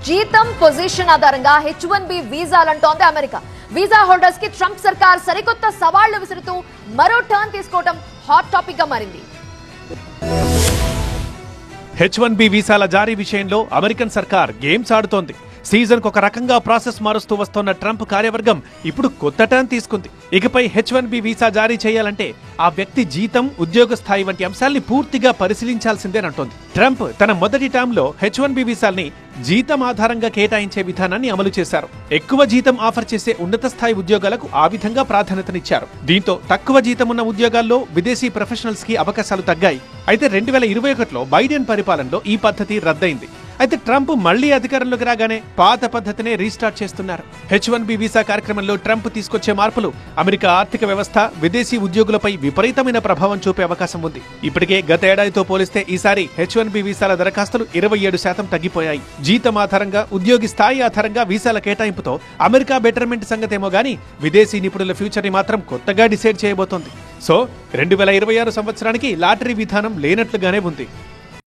జీతం పొజిషన్ ఆధారంగా H1B వీసాలంటోంది America. Visa holders కి ట్రంప్ సర్కార్ సరికొత్త సవాళ్లు విసురుతూ మరో టర్న్ తీసుకోవడం హాట్ టాపిక్ గా మారింది. H1B వీసాల జారీ విషయంలో అమెరికన్ సర్కార్ గేమ్స్ ఆడుతోంది. సీజన్కు ఒక రకంగా ప్రాసెస్ మారుస్తూ వస్తోన్న ట్రంప్ కార్యవర్గం ఇప్పుడు కొత్త టర్న్ తీసుకుంది. ఇకపై H1B వీసా జారీ చేయాలంటే ఆ వ్యక్తి జీతం, ఉద్యోగ స్థాయి వంటి అంశాల్ని పూర్తిగా పరిశీలించాల్సిందేనంటోంది. ట్రంప్ తన మొదటి టర్మ్లో H1B వీసాల్ని జీతం ఆధారంగా కేటాయించే విధానాన్ని అమలు చేశారు. ఎక్కువ జీతం ఆఫర్ చేసే ఉన్నత స్థాయి ఉద్యోగాలకు ఆ విధంగా ప్రాధాన్యతనిచ్చారు. దీంతో తక్కువ జీతం ఉన్న ఉద్యోగాల్లో విదేశీ ప్రొఫెషనల్స్ కి అవకాశాలు తగ్గాయి. అయితే 2021లో బైడెన్ పరిపాలనలో ఈ పద్ధతి రద్దయింది. అయితే ట్రంప్ మళ్లీ అధికారంలోకి రాగానే పాత పద్ధతినే రీస్టార్ట్ చేస్తున్నారు. H1B వీసా కార్యక్రమంలో ట్రంప్ తీసుకొచ్చే మార్పులు అమెరికా ఆర్థిక వ్యవస్థ, విదేశీ ఉద్యోగులపై విపరీతమైన ప్రభావం చూపే అవకాశం ఉంది. ఇప్పటికే గత ఏడాదితో పోలిస్తే ఈసారి H1B వీసాల దరఖాస్తులు 27% తగ్గిపోయాయి. జీతం ఆధారంగా, ఉద్యోగి స్థాయి ఆధారంగా వీసాల కేటాయింపుతో అమెరికా బెటర్మెంట్ సంగతేమో గానీ విదేశీ నిపుణుల ఫ్యూచర్ ని మాత్రం కొత్తగా డిసైడ్ చేయబోతోంది. సో 2026 సంవత్సరానికి లాటరీ విధానం లేనట్లుగానే ఉంది.